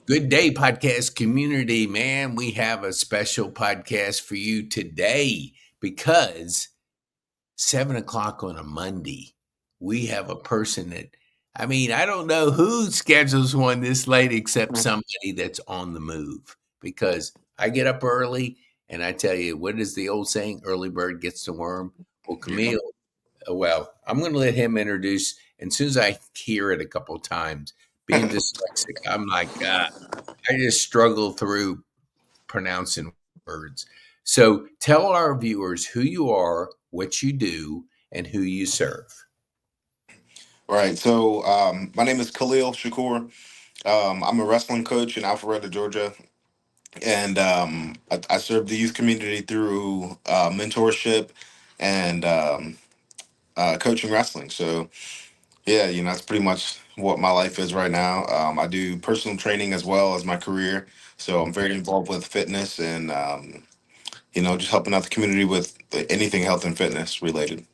Good day, podcast community, man. We have a special podcast for you today because 7 o'clock on a Monday, we have a person I don't know who schedules one this late except somebody that's on the move because I get up early and I tell you, what is the old saying? Early bird gets the worm. Well, Yeah. Camille, well, I'm going to let him introduce. And as soon as I hear it a couple times, being dyslexic, I'm like, I just struggle through pronouncing words. So tell our viewers who you are, what you do, and who you serve. Right. So my name is Khalil Shakur. I'm a wrestling coach in Alpharetta, Georgia, and I serve the youth community through mentorship and coaching wrestling. So yeah, that's pretty much what my life is right now. I do personal training as well as my career. So I'm very involved with fitness and just helping out the community with anything health and fitness related.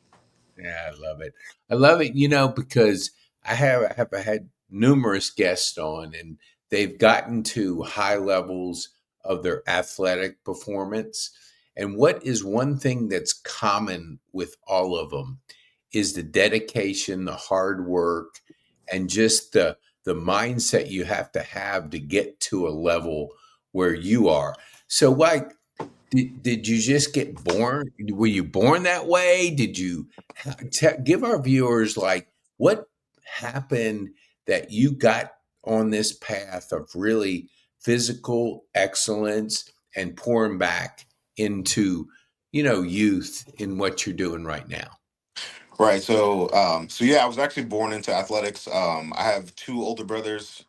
Yeah, I love it. I love it, because I have had numerous guests on and they've gotten to high levels of their athletic performance. And what is one thing that's common with all of them is the dedication, the hard work, and just the mindset you have to get to a level where you are. So like did you just get born? Were you born that way? Did you give our viewers like what happened that you got on this path of really physical excellence and pouring back into, youth in what you're doing right now? Right. So yeah, I was actually born into athletics. I have two older brothers.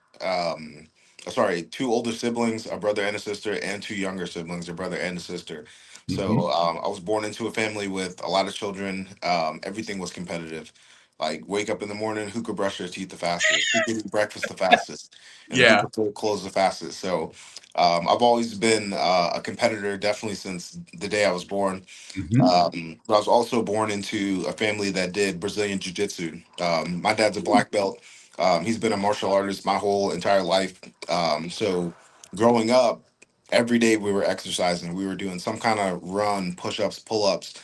Two older siblings, a brother and a sister, and two younger siblings, a brother and a sister. Hmm. So I was born into a family with a lot of children. Everything was competitive. Like wake up in the morning, who could brush their teeth the fastest, who could eat breakfast the fastest, and who Yeah. could fold clothes the fastest. So I've always been a competitor, definitely since the day I was born. Hmm. But I was also born into a family that did Brazilian Jiu Jitsu. My dad's a black belt. He's been a martial artist my whole entire life. So growing up, every day we were exercising. We were doing some kind of run, push ups, pull ups.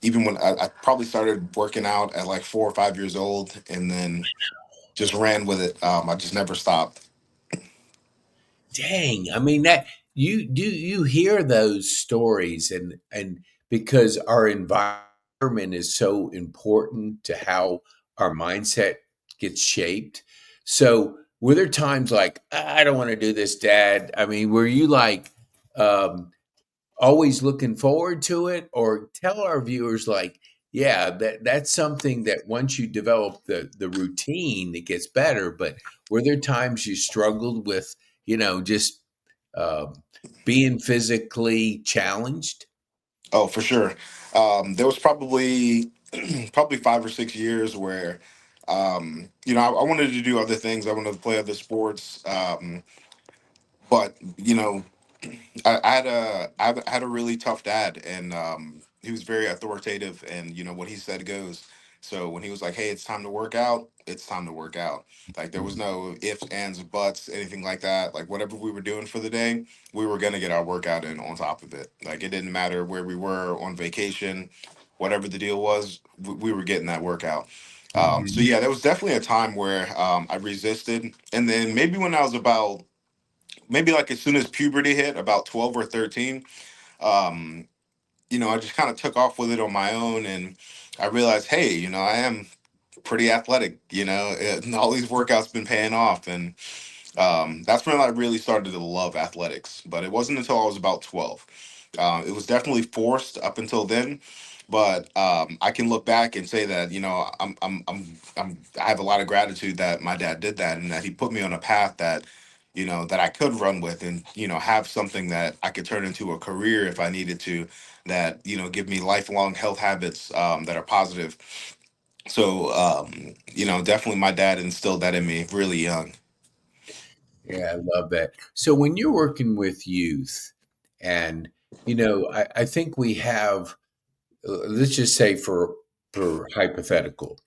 Even when I probably started working out at like 4 or 5 years old and then just ran with it. I just never stopped. Dang, I mean that you hear those stories and because our environment is so important to how our mindset gets shaped. So were there times like I don't want to do this, Dad? I mean, were you like um always looking forward to it, or tell our viewers like, yeah, that's something that once you develop the routine, it gets better. But were there times you struggled with, just um, being physically challenged? Oh, for sure. There was probably probably 5 or 6 years where I wanted to do other things. I wanted to play other sports. But I had a really tough dad, and he was very authoritative, and what he said goes. So when he was like, "Hey, it's time to work out," it's time to work out. Like there was Mhm. no ifs, ands, buts, anything like that. Like whatever we were doing for the day, we were gonna get our workout in on top of it. Like it didn't matter where we were on vacation, whatever the deal was, we were getting that workout. So Mhm. yeah, there was definitely a time where I resisted, and then maybe when I was about maybe like as soon as puberty hit, about 12 or 13, um, I just kind of took off with it on my own, and I realized, hey, I am pretty athletic. And all these workouts been paying off, and that's when I really started to love athletics. But it wasn't until I was about 12. It was definitely forced up until then, but I can look back and say that I have a lot of gratitude that my dad did that and that he put me on a path that that I could run with and have something that I could turn into a career if I needed to, that give me lifelong health habits that are positive. So definitely my dad instilled that in me really young. Yeah, I love that. So when you're working with youth, and I think we have, let's just say for hypothetical,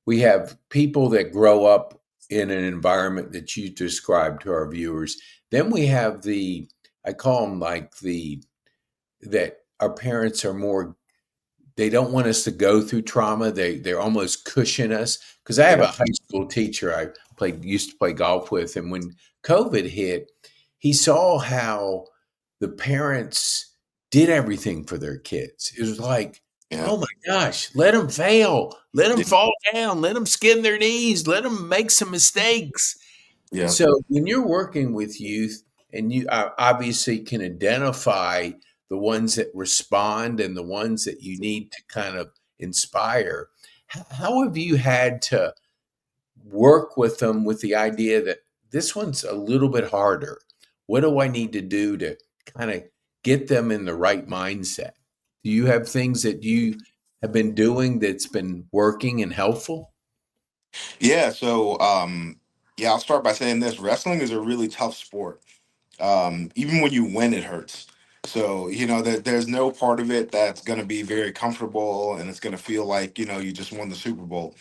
we have people that grow up in an environment that you described to our viewers. Then we have the, I call them like that our parents are more, they don't want us to go through trauma. They're almost cushion us. Because I have a Yeah. high school teacher I used to play golf with, and when COVID hit, he saw how the parents did everything for their kids. It was like, Yeah. oh my gosh, let them fail, let them Yeah. fall down, let them skin their knees, let them make some mistakes. Yeah. So when you're working with youth, and you obviously can identify the ones that respond and the ones that you need to kind of inspire, how have you had to work with them with the idea that this one's a little bit harder? What do I need to do to kind of get them in the right mindset? Do you have things that you have been doing that's been working and helpful? Yeah. So, yeah, I'll start by saying this: wrestling is a really tough sport. Even when you win, it hurts. So, there's no part of it that's going to be very comfortable and it's going to feel like, you just won the Super Bowl.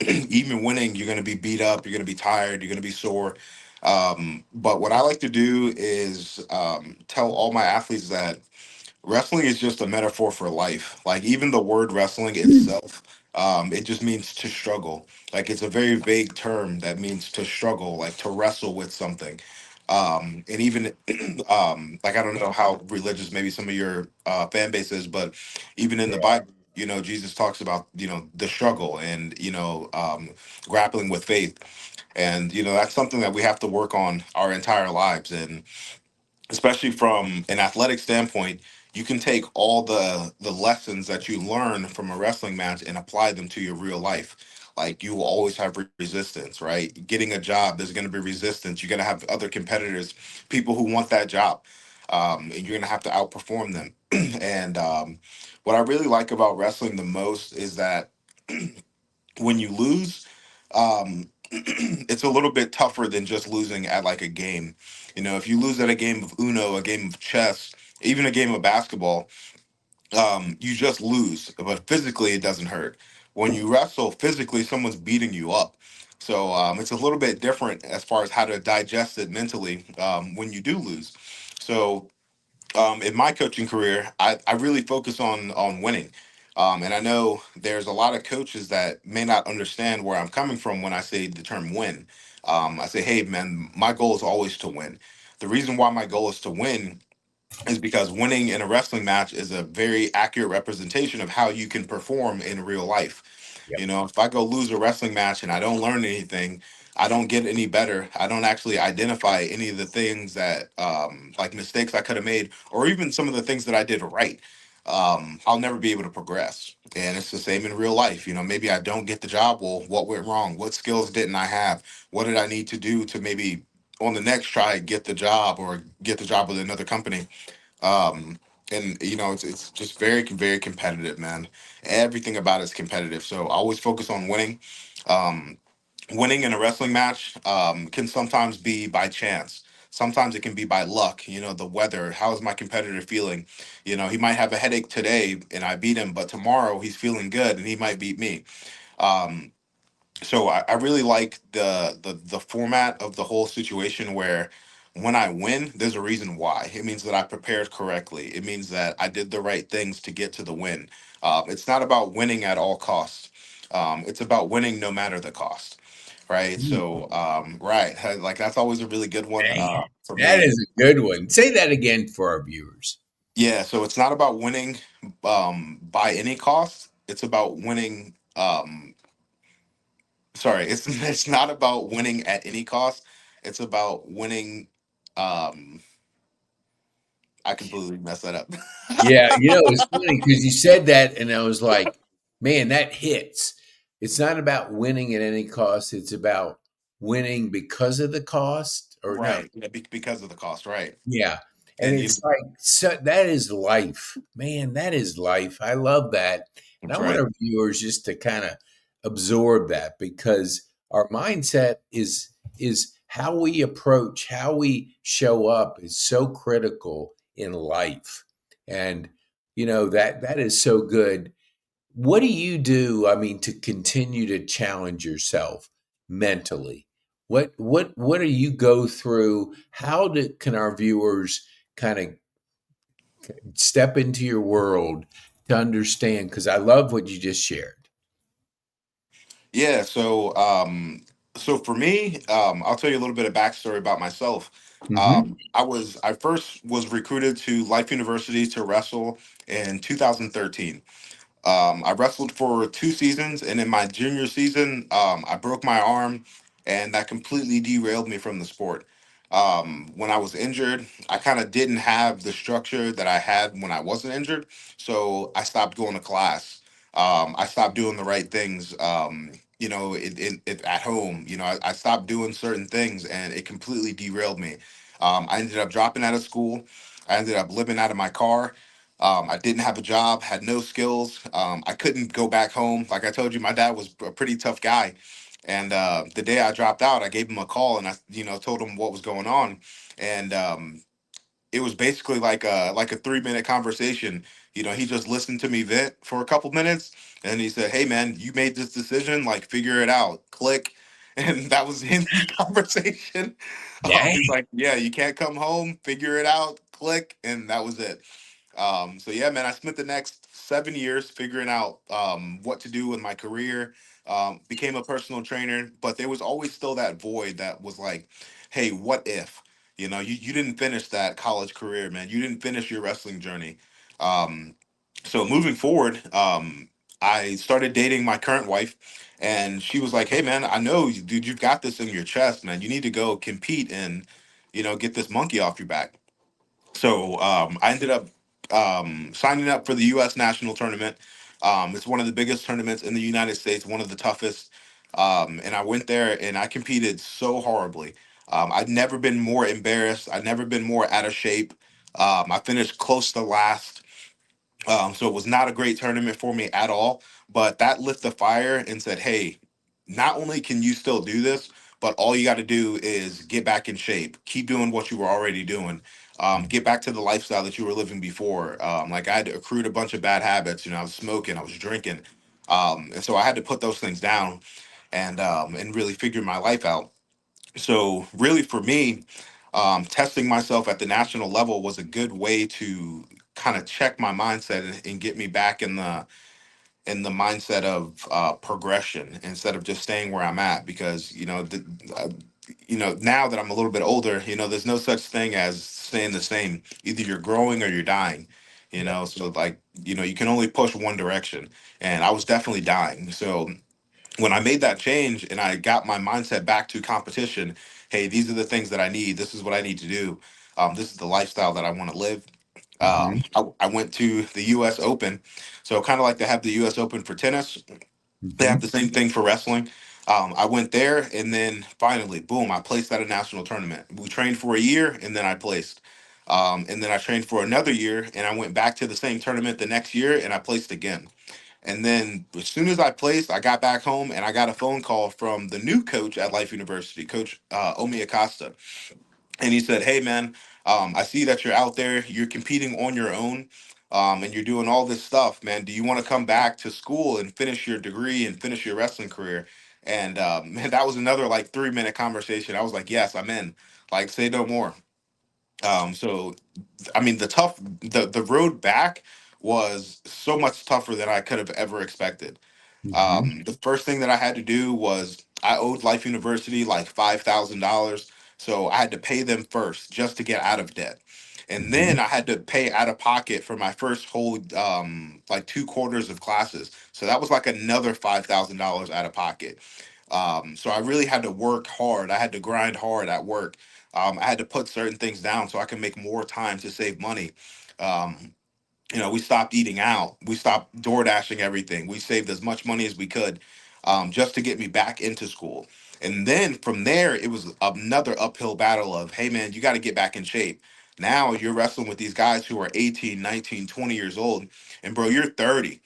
Even winning, you're going to be beat up, you're going to be tired, you're going to be sore. But what I like to do is tell all my athletes that wrestling is just a metaphor for life. Like even the word wrestling itself, it just means to struggle. Like it's a very vague term that means to struggle, like to wrestle with something. And even like I don't know how religious maybe some of your fan base is, but even in the Bible, Jesus talks about the struggle and grappling with faith, and that's something that we have to work on our entire lives. And especially from an athletic standpoint, you can take all the lessons that you learn from a wrestling match and apply them to your real life. Like you will always have resistance, right? Getting a job, there's going to be resistance. You're going to have other competitors, people who want that job, and you're going to have to outperform them. And what I really like about wrestling the most is that when you lose, it's a little bit tougher than just losing at like a game. If you lose at a game of Uno, a game of chess, even a game of basketball, you just lose. But physically, it doesn't hurt. When you wrestle, physically, someone's beating you up. So it's a little bit different as far as how to digest it mentally when you do lose. So in my coaching career, I really focus on winning. And I know there's a lot of coaches that may not understand where I'm coming from when I say the term win. I say, hey, man, my goal is always to win. The reason why my goal is to win is because winning in a wrestling match is a very accurate representation of how you can perform in real life. Yep. If I go lose a wrestling match and I don't learn anything, I don't get any better. I don't actually identify any of the things that, like mistakes I could have made, or even some of the things that I did right. I'll never be able to progress. And it's the same in real life. Maybe I don't get the job. Well, what went wrong? What skills didn't I have? What did I need to do to maybe on the next try get the job or get the job with another company? um and it's just very very competitive, man. Everything about it's competitive, so I always focus on winning. um Winning in a wrestling match can sometimes be by chance, sometimes it can be by luck. The weather, how is my competitor feeling? He might have a headache today and I beat him, but tomorrow he's feeling good and he might beat me. Um so I really like the format of the whole situation where when I win, there's a reason why. It means that I prepared correctly. It means that I did the right things to get to the win. It's not about winning at all costs. It's about winning no matter the cost. Right. Mm, So, right. Like that's always a really good one man, for that me. is a good one. Say that again for our viewers. Yeah. So it's not about winning by any cost. It's about winning. Sorry, it's not about winning at any cost. It's about winning. Um, I completely messed that up. Yeah, it's funny because you said that, and I was like, man, that hits. It's not about winning at any cost. It's about winning because of the cost, or no? Right, yeah, because of the cost, right? Yeah. And And it's like, so that is life. Man, that is life. I love that. And I that's want right. our viewers just to kind of absorb that, because our mindset is how we approach, how we show up is so critical in life. And that is so good. What do you do, I mean, to continue to challenge yourself? mentally? What do you go through? Can our viewers kind of step into your world to understand? Because I love what you just shared. Yeah, so for me, I'll tell you a little bit of backstory about myself. Mm-hmm. I first was recruited to Life University to wrestle in 2013. I wrestled for 2 seasons, and in my junior season, I broke my arm, and that completely derailed me from the sport. When I was injured, I kind of didn't have the structure that I had when I wasn't injured, so I stopped going to class. I stopped doing the right things. At home, I stopped doing certain things, and it completely derailed me. I ended up dropping out of school. I ended up living out of my car. I didn't have a job, had no skills. I couldn't go back home. Like I told you, my dad was a pretty tough guy. And the day I dropped out, I gave him a call and told him what was going on. And it was basically like a 3 minute conversation. He just listened to me vent for a couple minutes, and he said, "Hey, man, you made this decision. Like, figure it out. Click." And that was the end of the conversation. He's Dang. like, "Yeah, you can't come home. Figure it out. Click," and that was it. So yeah, man, I spent the next 7 years figuring out what to do with my career. Became a personal trainer, but there was always still that void that was like, hey, what if? You didn't finish that college career, man. You didn't finish your wrestling journey. Um, so moving forward, I started dating my current wife, and she was like, "Hey, man, I know, dude, you've got this in your chest, man. You need to go compete and, get this monkey off your back." So I ended up signing up for the U.S. national tournament. It's one of the biggest tournaments in the United States, one of the toughest. And I went there and I competed so horribly. I'd never been more embarrassed. I'd never been more out of shape. I finished close to last. So it was not a great tournament for me at all. But that lit the fire and said, hey, not only can you still do this, but all you got to do is get back in shape, keep doing what you were already doing, get back to the lifestyle that you were living before. Like I had accrued a bunch of bad habits. I was smoking, I was drinking. And so I had to put those things down and really figure my life out. So really for me, testing myself at the national level was a good way to kind of check my mindset and get me back in the mindset of progression instead of just staying where I'm at. Because now that I'm a little bit older, there's no such thing as staying the same. Either you're growing or you're dying. Yep. So like you can only push one direction, and I was definitely dying. So when I made that change and I got my mindset back to competition, hey, these are the things that I need. This is what I need to do. This is the lifestyle that I want to live. Mm-hmm. I went to the U.S. Open, so kind of like they have the U.S. Open for tennis. They Mm-hmm. have the same thing for wrestling. I went there, and then finally, boom! I placed at a national tournament. We trained for a year, and then I placed. And then I trained for another year, and I went back to the same tournament the next year, and I placed again. And then as soon as I placed, I got back home and I got a phone call from the new coach at Life University, Coach Omi Acosta. And he said, "Hey, man, I see that you're out there, you're competing on your own, and you're doing all this stuff, man. Do you want to come back to school and finish your degree and finish your wrestling career?" And man, that was another like 3 minute conversation. I was like, "Yes, I'm in. Like, say no more." So I mean, the road back was so much tougher than I could have ever expected. Mm-hmm. The first thing that I had to do was I owed Life University like $5,000, so I had to pay them first just to get out of debt, and Mm-hmm. then I had to pay out of pocket for my first whole like 2 quarters of classes. So that was like another $5,000 out of pocket. So I really had to work hard. I had to grind hard at work. I had to put certain things down so I can make more time to save money. Um, we stopped eating out. We stopped door dashing everything. We saved as much money as we could just to get me back into school. And then from there, it was another uphill battle of, hey, man, you got to get back in shape. Now you're wrestling with these guys who are 18, 19, 20 years old. And bro, you're 30.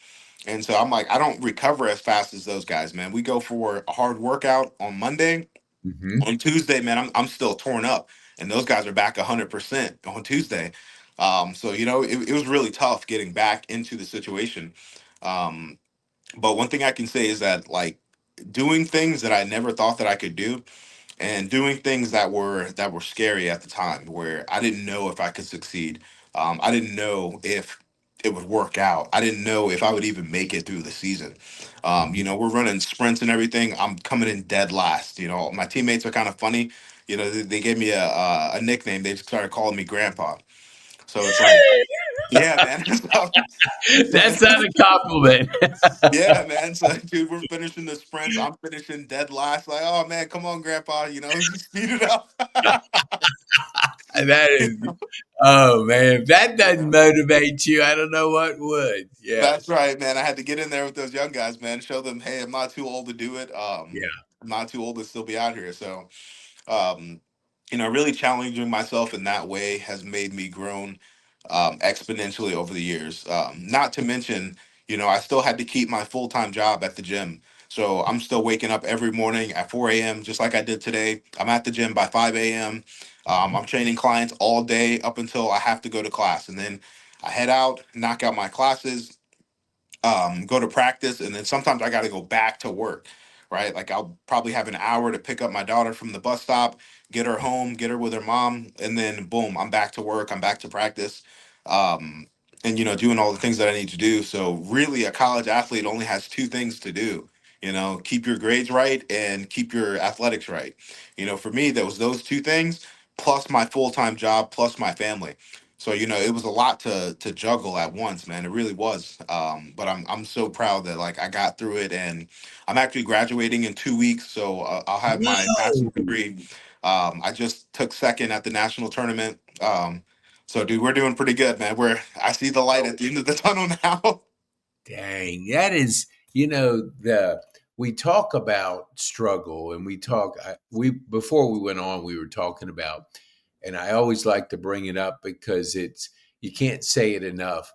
And so I'm like, I don't recover as fast as those guys, man. We go for a hard workout on Monday. Mm-hmm. On Tuesday, man, I'm still torn up, and those guys are back 100% on Tuesday. So it was really tough getting back into the situation. Um, but one thing I can say is that like doing things that I never thought that I could do, and doing things that were scary at the time, where I didn't know if I could succeed. I didn't know if it would work out. I didn't know if I would even make it through the season. We're running sprints and everything. I'm coming in dead last. My teammates are kind of funny. They gave me a nickname. They started calling me Grandpa. So it's like, yeah, man. That's not a compliment. Yeah, man. So, dude, we're finishing the sprints. I'm finishing dead last. Like, oh man, come on, Grandpa. Speed it up. That is, oh man, if that doesn't Yeah. motivate you, I don't know what would. That's Yes. right, man. I had to get in there with those young guys, man. Show them, hey, I'm not too old to do it. Yeah. I'm not too old to still be out here. So, um, really challenging myself in that way has made me grown exponentially over the years. Not to mention, I still had to keep my full time job at the gym. So I'm still waking up every morning at 4 a.m., just like I did today. I'm at the gym by 5 a.m. I'm training clients all day up until I have to go to class. And then I head out, knock out my classes, go to practice, and then sometimes I got to go back to work, right? Like I'll probably have an hour to pick up my daughter from the bus stop, get her home, get her with her mom, and then boom, I'm back to work. I'm back to practice, um, and doing all the things that I need to do. So really, a college athlete only has two things to do. Keep your grades right and keep your athletics right. For me, that was those two things plus my full time job plus my family. So it was a lot to juggle at once, man. It really was. But I'm so proud that like I got through it, and I'm actually graduating in 2 weeks, so I'll have my bachelor's Whoa. degree. I just took second at the national tournament. So dude, we're doing pretty good, man. I see the light at the end of the tunnel now. Dang, that is, the we talk about struggle, and we talk. We before we went on, we were talking about, and I always like to bring it up because it's you can't say it enough.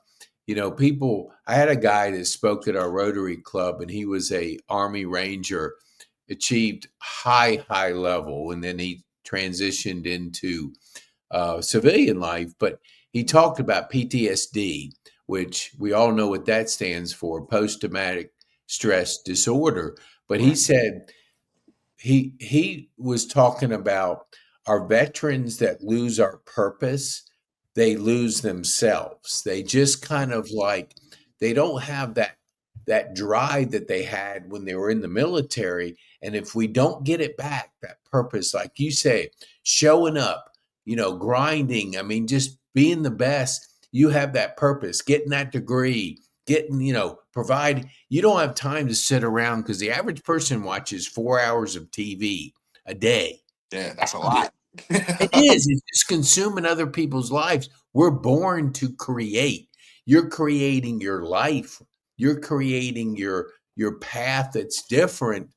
People. I had a guy that spoke at our Rotary Club, and he was a Army Ranger, achieved high level, and then he transitioned into civilian life, but he talked about PTSD, which we all know what that stands for, post traumatic stress disorder. But he Right. said he was talking about our veterans that lose our purpose, they lose themselves. They just kind of like they don't have that drive that they had when they were in the military. And if we don't get it back, that purpose, like you say, showing up, grinding, I mean, just being the best, you have that purpose, getting that degree, getting, provide you don't have time to sit around because the average person watches 4 hours of TV a day. Yeah, that's a lot. It is. It's just consuming other people's lives. We're born to create. You're creating your life. You're creating your path that's different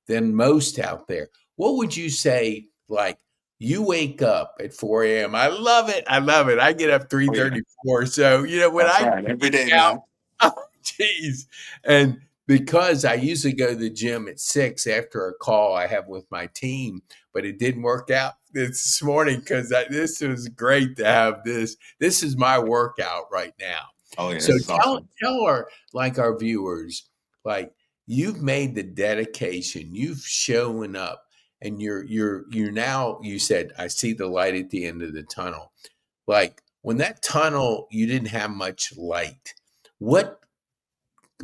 than most out there. What would you say? Like you wake up at 4 a.m. I love it. I love it. I get up Oh yeah, 3:34. So when that's I right. Every day, out, man. oh jeez. And because I usually go to the gym at 6 after a call I have with my team, but it didn't work out this morning because this was great to have this. This is my workout right now. Oh yeah, So this is tell awesome. tell our viewers, like you've made the dedication, you've shown up, and you're now you said, I see the light at the end of the tunnel. Like when that tunnel, you didn't have much light. What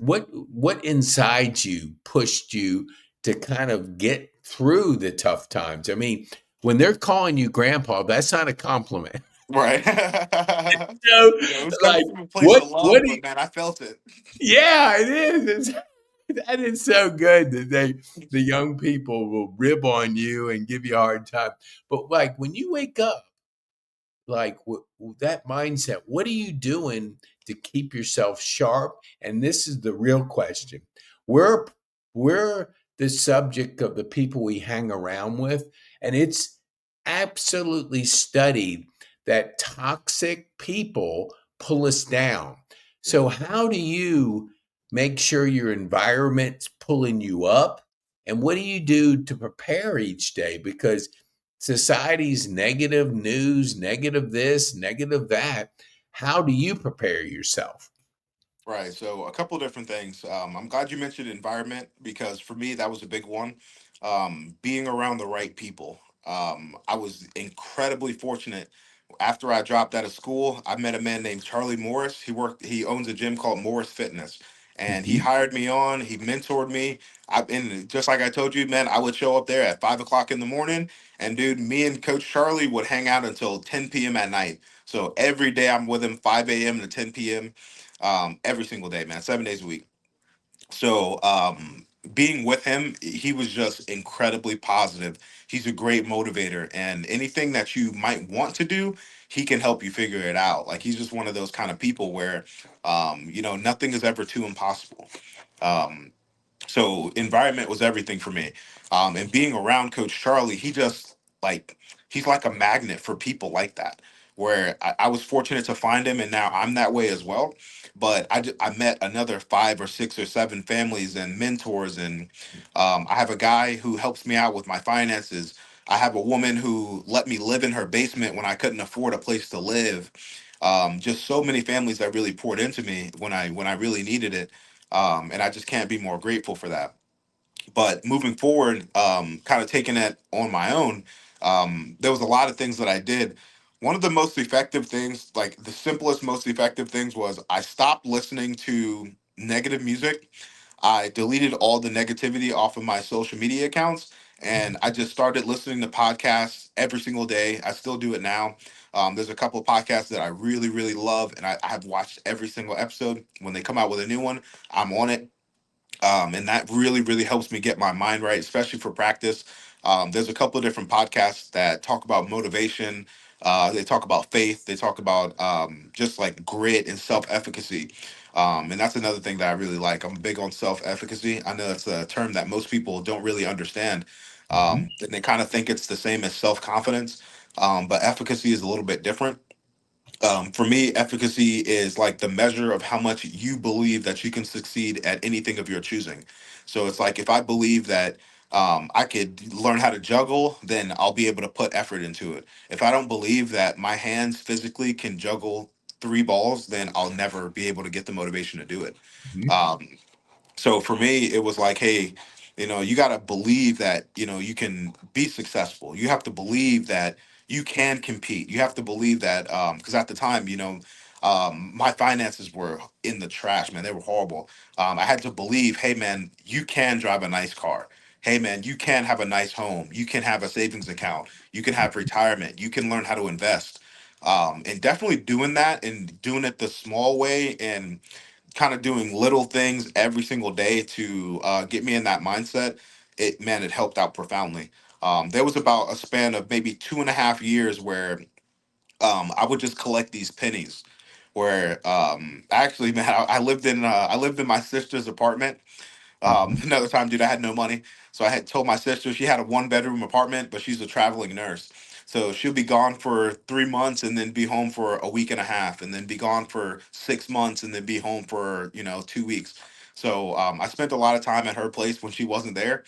what inside you pushed you to kind of get through the tough times? I mean, when they're calling you grandpa, that's not a compliment. Right. So, It was coming like, from a place of what love, do you, but man, I felt it. yeah, it is. That is so good that the young people will rib on you and give you a hard time. But like when you wake up, like that mindset, what are you doing to keep yourself sharp? And this is the real question. We're the subject of the people we hang around with, and it's absolutely studied that toxic people pull us down. Yeah. So how do you make sure your environment's pulling you up, and what do you do to prepare each day? Because society's negative news, negative this, negative that. How do you prepare yourself? Right. So a couple of different things. I'm glad you mentioned environment because for me that was a big one. Being around the right people. I was incredibly fortunate. After I dropped out of school, I met a man named Charlie Morris. He owns a gym called Morris Fitness, and he Hmm. hired me on. He mentored me. And just like I told you, man, I would show up there at 5 o'clock in the morning, and dude, me and Coach Charlie would hang out until 10 p.m. at night. So every day I'm with him 5 a.m. to 10 p.m. Every single day, man, 7 days a week. So being with him, he was just incredibly positive. He's a great motivator, and anything that you might want to do, he can help you figure it out. Like he's just one of those kind of people where, nothing is ever too impossible. Um, so environment was everything for me. And being around Coach Charlie, like he's like a magnet for people like that. Where I was fortunate to find him, and now I'm that way as well. But I met another 5 or 6 or 7 families and mentors, and I have a guy who helps me out with my finances. I have a woman who let me live in her basement when I couldn't afford a place to live. Just so many families that really poured into me when I really needed it, and I just can't be more grateful for that. But moving forward, kind of taking it on my own, there was a lot of things that I did. One of the most effective things, like the simplest, most effective things, was I stopped listening to negative music. I deleted all the negativity off of my social media accounts, and I just started listening to podcasts every single day. I still do it now. There's a couple of podcasts that I really, really love, and I have watched every single episode. When they come out with a new one, I'm on it, and that really really helps me get my mind right, especially for practice. There's a couple of different podcasts that talk about motivation. They talk about faith. They talk about just like grit and self-efficacy, and that's another thing that I really like. I'm big on self-efficacy. I know that's a term that most people don't really understand, Hmm. and they kind of think it's the same as self-confidence, but efficacy is a little bit different. For me, efficacy is like the measure of how much you believe that you can succeed at anything of your choosing. So it's like if I believe that I could learn how to juggle, then I'll be able to put effort into it. If I don't believe that my hands physically can juggle 3 balls, then I'll never be able to get the motivation to do it. Um, so for me it was like, hey, you got to believe that you can be successful. You have to believe that you can compete. You have to believe that, because at the time, my finances were in the trash, man. They were horrible. I had to believe, hey man, you can drive a nice car. Hey man, you can have a nice home. You can have a savings account. You can have retirement. You can learn how to invest. And definitely doing that and doing it the small way, and kind of doing little things every single day to get me in that mindset, it helped out profoundly. There was about a span of maybe 2.5 years where I would just collect these pennies. Where actually, man, I lived in my sister's apartment. Hmm. Another time, dude, I had no money. So I had told my sister she had a 1 bedroom apartment, but she's a traveling nurse. So she'll be gone for 3 months and then be home for a week and a half, and then be gone for 6 months and then be home for, 2 weeks. So I spent a lot of time at her place when she wasn't there,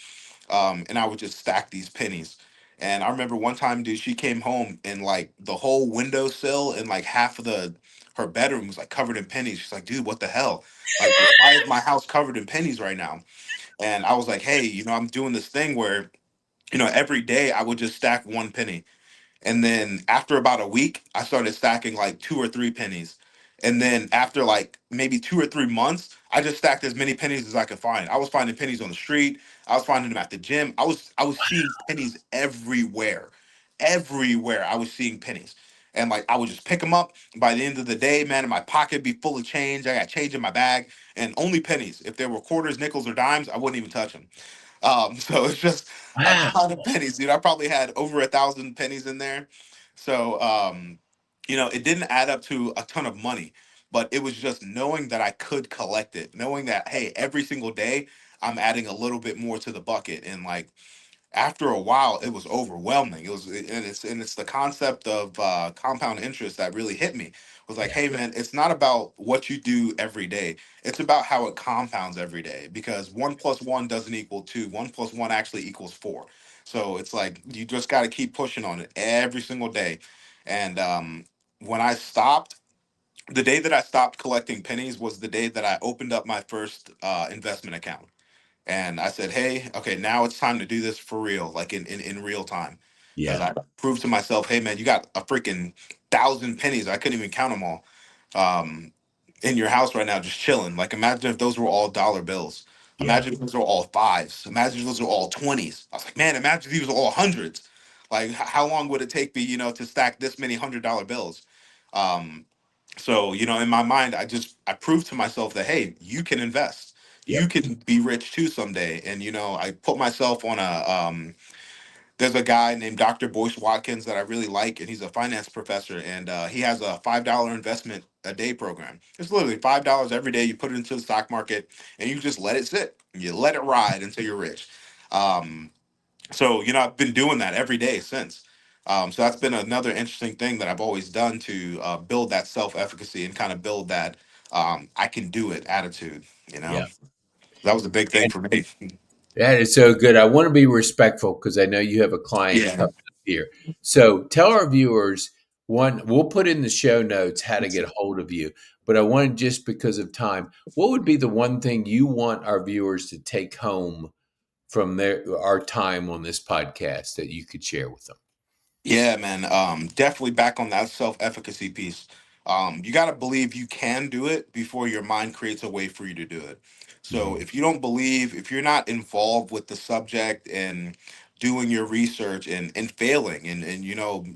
and I would just stack these pennies. And I remember one time, dude, she came home and like the whole windowsill and like half of the her bedroom was like covered in pennies. She's like, dude, what the hell? Like, why is my house covered in pennies right now? And I was like, hey, I'm doing this thing where, every day I would just stack 1 penny. And then after about a week, I started stacking like 2 or 3 pennies. And then after like maybe 2 or 3 months, I just stacked as many pennies as I could find. I was finding pennies on the street. I was finding them at the gym. I was seeing pennies everywhere. Everywhere I was seeing pennies. And like I would just pick them up. By the end of the day, man, in my pocket be full of change. I got change in my bag and only pennies. If there were quarters, nickels, or dimes, I wouldn't even touch them. So it's just a Wow. ton of pennies, dude. I probably had over 1,000 pennies in there. So, it didn't add up to a ton of money, but it was just knowing that I could collect it, knowing that, hey, every single day I'm adding a little bit more to the bucket. And like, after a while it was overwhelming. And it's the concept of compound interest that really hit me. It was like, Yeah. hey man, it's not about what you do every day, it's about how it compounds every day, because 1 plus 1 doesn't equal 2, 1 plus 1 actually equals 4. So it's like you just got to keep pushing on it every single day. And when I stopped, The day that I stopped collecting pennies was the day that I opened up my first investment account. And I said, hey, okay, now it's time to do this for real, like in real time. Because Yeah. I proved to myself, hey, man, you got a freaking 1,000 pennies. I couldn't even count them all. Um, in your house right now, just chilling. Like, imagine if those were all dollar bills. Yeah. Imagine if those were all fives. Imagine if those were all 20s. I was like, man, imagine if these were all hundreds. Like, how long would it take me, to stack this many $100 bills? Um, so, in my mind, I proved to myself that, hey, you can invest. You Yep. can be rich too someday. And, I put myself on there's a guy named Dr. Boyce Watkins that I really like, and he's a finance professor, and he has a $5 investment a day program. It's literally $5 every day. You put it into the stock market, and you just let it sit, and you let it ride until you're rich. Um, so I've been doing that every day since. So that's been another interesting thing that I've always done to build that self-efficacy and kind of build that I can do it attitude. Yeah. That was a big thing for me. That is so good. I want to be respectful because I know you have a client Yeah. coming up here. So tell our viewers one, we'll put in the show notes how to get a hold of you. But I want just because of time, what would be the one thing you want our viewers to take home from our time on this podcast that you could share with them? Yeah, man. Definitely back on that self-efficacy piece. You got to believe you can do it before your mind creates a way for you to do it. So Mhm. if you don't believe, if you're not involved with the subject and doing your research and failing and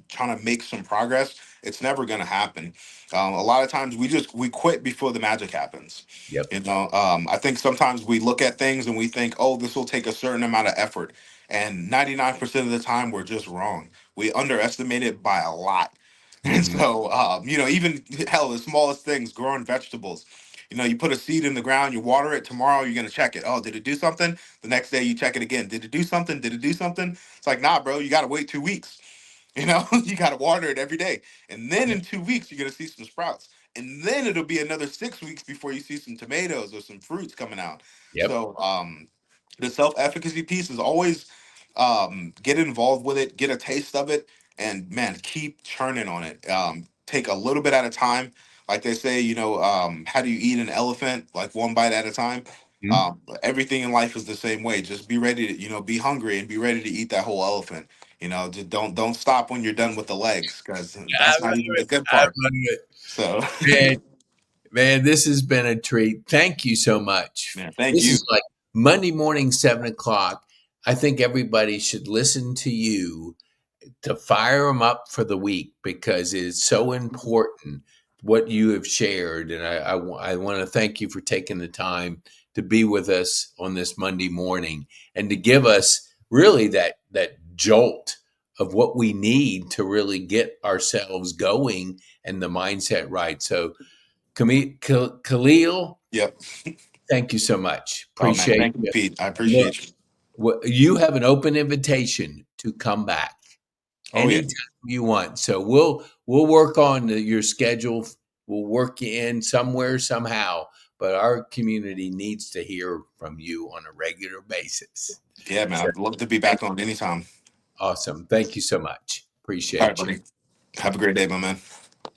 trying to make some progress, it's never going to happen. A lot of times we quit before the magic happens. Yep. I think sometimes we look at things and we think, oh, this will take a certain amount of effort, and 99% of the time we're just wrong. We underestimate it by a lot. And Mhm. so, even hell, the smallest things, growing vegetables. You put a seed in the ground, you water it. Tomorrow, you're gonna check it. Oh, did it do something? The next day, you check it again. Did it do something? Did it do something? It's like, nah, bro. You gotta wait 2 weeks. You gotta water it every day, and then in 2 weeks, you're gonna see some sprouts, and then it'll be another 6 weeks before you see some tomatoes or some fruits coming out. Yep. So, the self-efficacy piece is always get involved with it, get a taste of it, and man, keep churning on it. Take a little bit at a time. Like they say, how do you eat an elephant? Like one bite at a time. Mhm. Everything in life is the same way. Just be ready to, be hungry and be ready to eat that whole elephant. Just don't stop when you're done with the legs, because I that's love not even the it. good I part. love it. So, Man, man, this has been a treat. Thank you so much. yeah, thank This you. is like Monday morning, 7 o'clock. I think everybody should listen to you to fire them up for the week because it's so important what you have shared. And I want to thank you for taking the time to be with us on this Monday morning and to give us really that jolt of what we need to really get ourselves going and the mindset right. So, Khalil, Yep. thank you so much. Oh man, Appreciate thank you, you. Pete. I Look, appreciate you. you have an open invitation to come back Oh yeah. anytime you want. So we'll work on your schedule. We'll work you in somewhere somehow. But our community needs to hear from you on a regular basis. Yeah, man. So I'd love to be thank, back on anytime. awesome. Thank you so much. All right, Appreciate you. buddy. Have a great day, my man.